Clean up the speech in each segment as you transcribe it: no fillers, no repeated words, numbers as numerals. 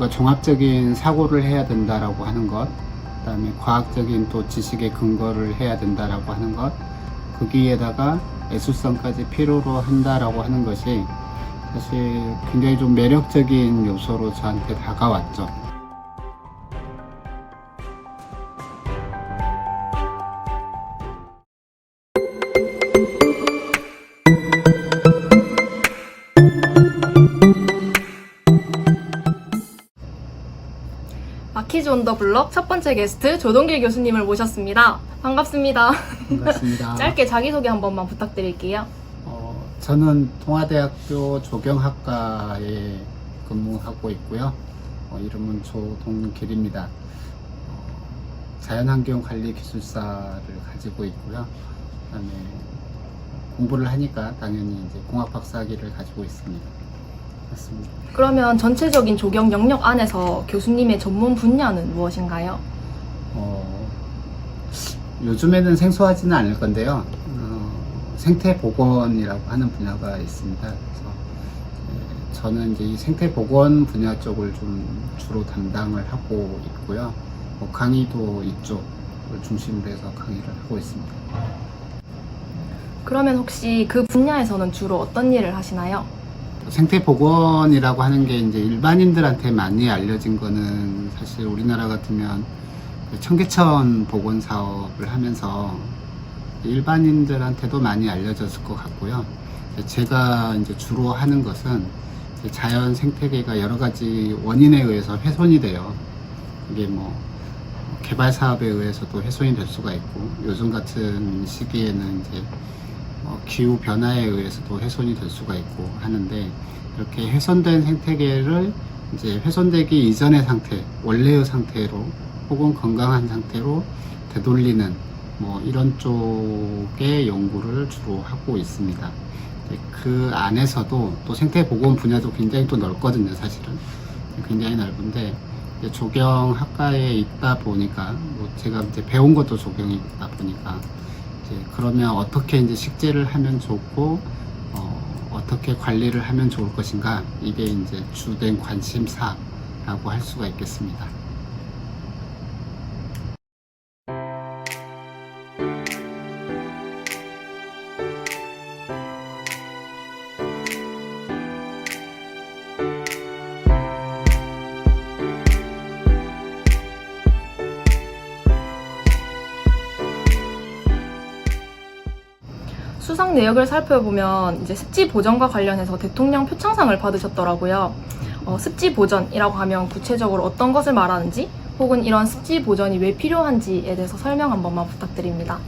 뭔가 종합적인 사고를 해야 된다라고 하는 것, 그다음에 과학적인 또 지식의 근거를 해야 된다라고 하는 것, 거기에다가 애수성까지 필요로 한다라고 하는 것이 사실 굉장히 좀 매력적인 요소로 저한테 다가왔죠. 마키즈 온 더 블럭 첫 번째 게스트 조동길 교수님을 모셨습니다. 반갑습니다. 반갑습니다. 짧게 자기소개 한 번만 부탁드릴게요. 저는 동아대학교 조경학과에 근무하고 있고요. 이름은 조동길입니다. 자연환경관리기술사를 가지고 있고요. 그다음에 공부를 하니까 당연히 이제 공학박사학위를 가지고 있습니다. 맞습니다. 그러면 전체적인 조경 영역 안에서 교수님의 전문 분야는 무엇인가요? 요즘에는 생소하지는 않을 건데요. 생태보건이라고 하는 분야가 있습니다. 그래서 저는 이제 이 생태보건 분야 쪽을 좀 주로 담당을 하고 있고요. 강의도 이쪽을 중심으로 해서 강의를 하고 있습니다. 그러면 혹시 그 분야에서는 주로 어떤 일을 하시나요? 생태보건이라고 하는 게 이제 일반인들한테 많이 알려진 거는 사실 우리나라 같으면 청계천 보건 사업을 하면서 일반인들한테도 많이 알려졌을 것 같고요. 제가 이제 주로 하는 것은 자연 생태계가 여러 가지 원인에 의해서 훼손이 돼요. 이게 뭐 개발 사업에 의해서도 훼손이 될 수가 있고, 요즘 같은 시기에는 이제 기후 변화에 의해서도 훼손이 될 수가 있고 하는데, 이렇게 훼손된 생태계를 이제 훼손되기 이전의 상태, 원래의 상태로 혹은 건강한 상태로 되돌리는 뭐 이런 쪽의 연구를 주로 하고 있습니다. 그 안에서도 또 생태보건 분야도 굉장히 또 넓거든요. 사실은 굉장히 넓은데, 조경학과에 있다 보니까 뭐 제가 이제 배운 것도 조경이 있다 보니까 이제 그러면 어떻게 이제 식재를 하면 좋고 어떻게 관리를 하면 좋을 것인가, 이게 이제 주된 관심사라고 할 수가 있겠습니다. 수상 내역을 살펴보면 이제 습지 보전과 관련해서 대통령 표창상을 받으셨더라고요. 습지 보전이라고 하면 구체적으로 어떤 것을 말하는지, 혹은 이런 습지 보전이 왜 필요한지에 대해서 설명 한 번만 부탁드립니다.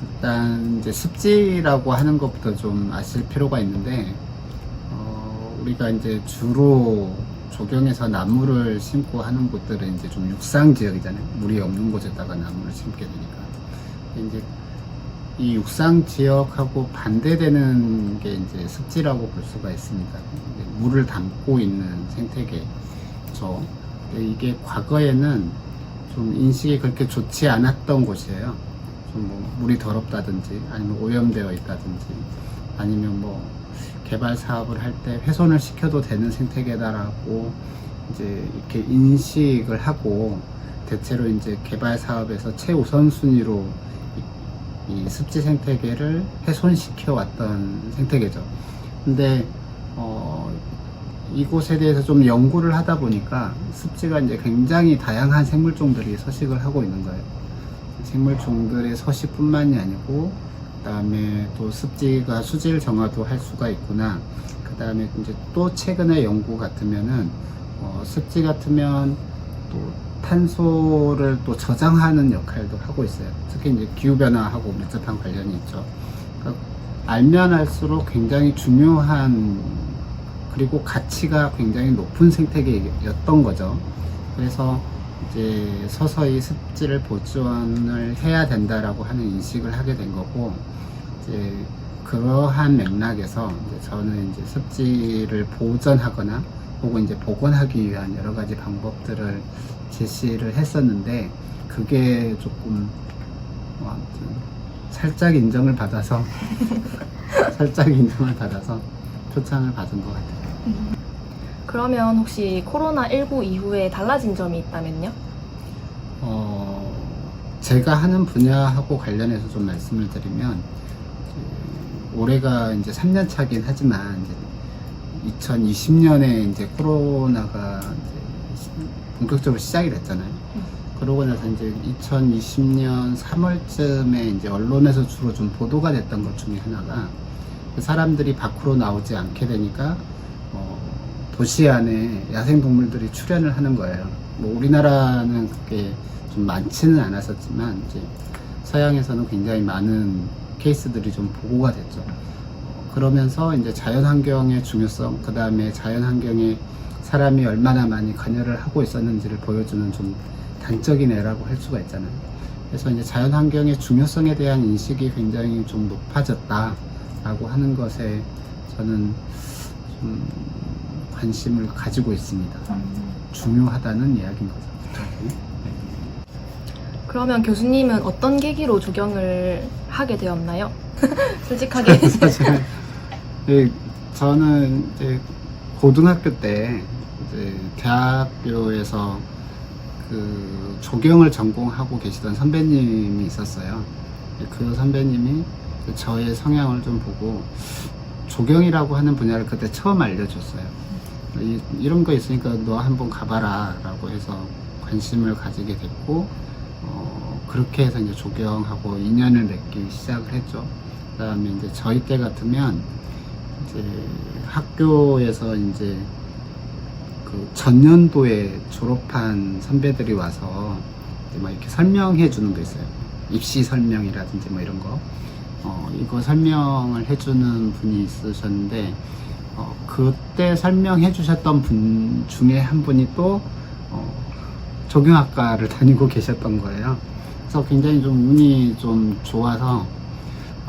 일단 이제 습지라고 하는 것부터 좀 아실 필요가 있는데, 우리가 이제 주로 조경에서 나무를 심고 하는 곳들은 이제 좀 육상 지역이잖아요. 물이 없는 곳에다가 나무를 심게 되니까. 이제 이 육상 지역하고 반대되는 게 이제 습지라고 볼 수가 있습니다. 물을 담고 있는 생태계죠. 이게 과거에는 좀 인식이 그렇게 좋지 않았던 곳이에요. 좀 뭐 물이 더럽다든지, 아니면 오염되어 있다든지, 아니면 뭐 개발 사업을 할 때 훼손을 시켜도 되는 생태계다라고 이제 이렇게 인식을 하고, 대체로 이제 개발 사업에서 최우선순위로 이 습지 생태계를 훼손시켜 왔던 생태계죠. 근데 이곳에 대해서 좀 연구를 하다 보니까 습지가 이제 굉장히 다양한 생물종들이 서식을 하고 있는 거예요. 생물종들의 서식뿐만이 아니고, 그 다음에 또 습지가 수질 정화도 할 수가 있구나. 그 다음에 이제 또 최근의 연구 같으면은 습지 같으면 또 탄소를 또 저장하는 역할도 하고 있어요. 특히 이제 기후변화하고 밀접한 관련이 있죠. 그러니까 알면 알수록 굉장히 중요한, 그리고 가치가 굉장히 높은 생태계였던 거죠. 그래서 이제 서서히 습지를 보존을 해야 된다라고 하는 인식을 하게 된 거고, 이제 그러한 맥락에서 이제 저는 이제 습지를 보존하거나 혹은 이제 복원하기 위한 여러 가지 방법들을 제시를 했었는데, 그게 조금 아무튼 살짝 인정을 받아서 표창을 받은 것 같아요. 그러면 혹시 코로나19 이후에 달라진 점이 있다면요? 제가 하는 분야하고 관련해서 좀 말씀을 드리면, 올해가 이제 3년 차긴 하지만, 이제 2020년에 이제 코로나가 이제 본격적으로 시작이 됐잖아요. 그러고 나서 이제 2020년 3월쯤에 이제 언론에서 주로 좀 보도가 됐던 것 중에 하나가, 사람들이 밖으로 나오지 않게 되니까 도시 안에 야생동물들이 출현을 하는 거예요. 뭐 우리나라는 그게 좀 많지는 않았었지만 이제 서양에서는 굉장히 많은 케이스들이 좀 보고가 됐죠. 그러면서 이제 자연환경의 중요성, 그 다음에 자연환경에 사람이 얼마나 많이 관여를 하고 있었는지를 보여주는 좀 단적인 예라고 할 수가 있잖아요. 그래서 이제 자연환경의 중요성에 대한 인식이 굉장히 좀 높아졌다라고 하는 것에 저는 좀 관심을 가지고 있습니다. 중요하다는 이야기인 거죠. 그러면 교수님은 어떤 계기로 조경을 하게 되었나요? 솔직하게. 사실 저는 이제 고등학교 때 이제 대학교에서 그 조경을 전공하고 계시던 선배님이 있었어요. 그 선배님이 저의 성향을 좀 보고 조경이라고 하는 분야를 그때 처음 알려줬어요. 이런 거 있으니까 너 한번 가봐라 라고 해서 관심을 가지게 됐고, 그렇게 해서 이제 조경하고 인연을 맺기 시작을 했죠. 그 다음에 이제 저희 때 같으면 이제 학교에서 이제 그 전년도에 졸업한 선배들이 와서 이제 막 이렇게 설명해 주는 거 있어요. 입시 설명이라든지 뭐 이런 거. 이거 설명을 해주는 분이 있으셨는데, 그때 설명해 주셨던 분 중에 한 분이 또 조경학과를 다니고 계셨던 거예요. 그래서 굉장히 좀 운이 좀 좋아서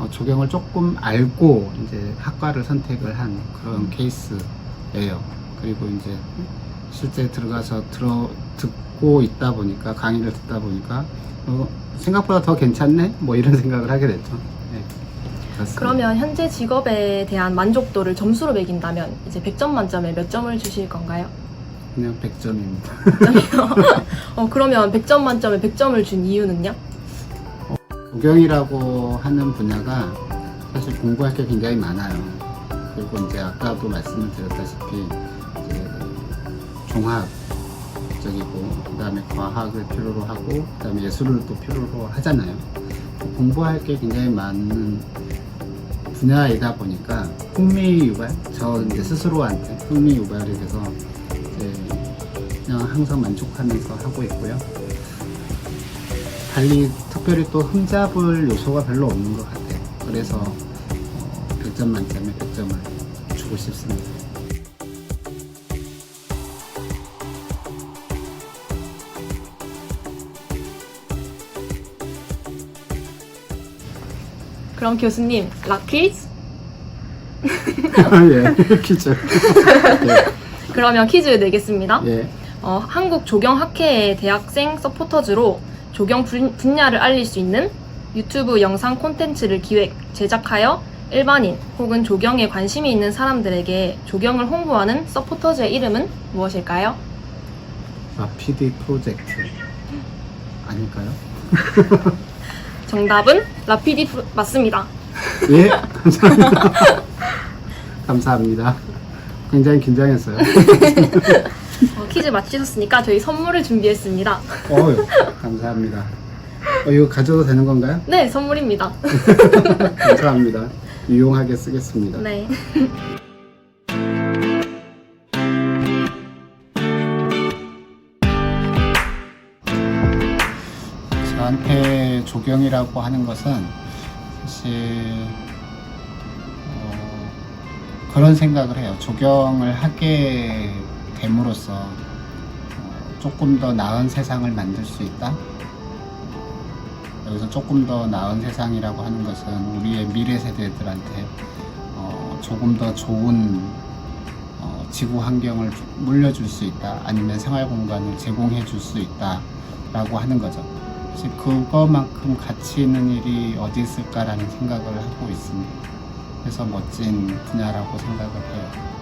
조경을 조금 알고 이제 학과를 선택을 한 그런 케이스예요. 그리고 이제 실제 들어가서 듣고 있다 보니까, 강의를 듣다 보니까 생각보다 더 괜찮네? 뭐 이런 생각을 하게 됐죠. 네, 그렇습니다. 그러면 현재 직업에 대한 만족도를 점수로 매긴다면 이제 100점 만점에 몇 점을 주실 건가요? 그냥 100점입니다. 그러면 100점 만점에 100점을 준 이유는요? 조경이라고 하는 분야가 사실 공부할 게 굉장히 많아요. 그리고 이제 아까도 말씀을 드렸다시피 이제 종합적이고, 그 다음에 과학을 필요로 하고, 그 다음에 예술을 또 필요로 하잖아요. 공부할 게 굉장히 많은 분야이다 보니까 흥미유발, 저 이제 스스로한테 흥미유발이 돼서 이제 그냥 항상 만족하면서 하고 있고요. 달리 특별히 또 흠잡을 요소가 별로 없는 것 같아요. 그래서 100점 만점에 100점을 주고 싶습니다. 그럼 교수님, 락퀴즈? 예, 퀴즈. 예. 그러면 퀴즈 내겠습니다. 예. 한국조경학회의 대학생 서포터즈로 조경 분야를 알릴 수 있는 유튜브 영상 콘텐츠를 기획, 제작하여 일반인 혹은 조경에 관심이 있는 사람들에게 조경을 홍보하는 서포터즈의 이름은 무엇일까요? PD 프로젝트 아닐까요? 정답은 라피디 맞습니다. 예, 감사합니다. 감사합니다. 굉장히 긴장했어요. 퀴즈 맞히셨으니까 저희 선물을 준비했습니다. 감사합니다. 이거 가져도 되는 건가요? 네, 선물입니다. 감사합니다. 유용하게 쓰겠습니다. 네. 저한테 조경이라고 하는 것은 사실 그런 생각을 해요. 조경을 하게 됨으로써 조금 더 나은 세상을 만들 수 있다. 여기서 조금 더 나은 세상이라고 하는 것은 우리의 미래 세대들한테 조금 더 좋은 지구 환경을 물려줄 수 있다, 아니면 생활 공간을 제공해 줄 수 있다 라고 하는 거죠. 사실 그거만큼 가치 있는 일이 어디 있을까라는 생각을 하고 있습니다. 그래서 멋진 분야라고 생각을 해요.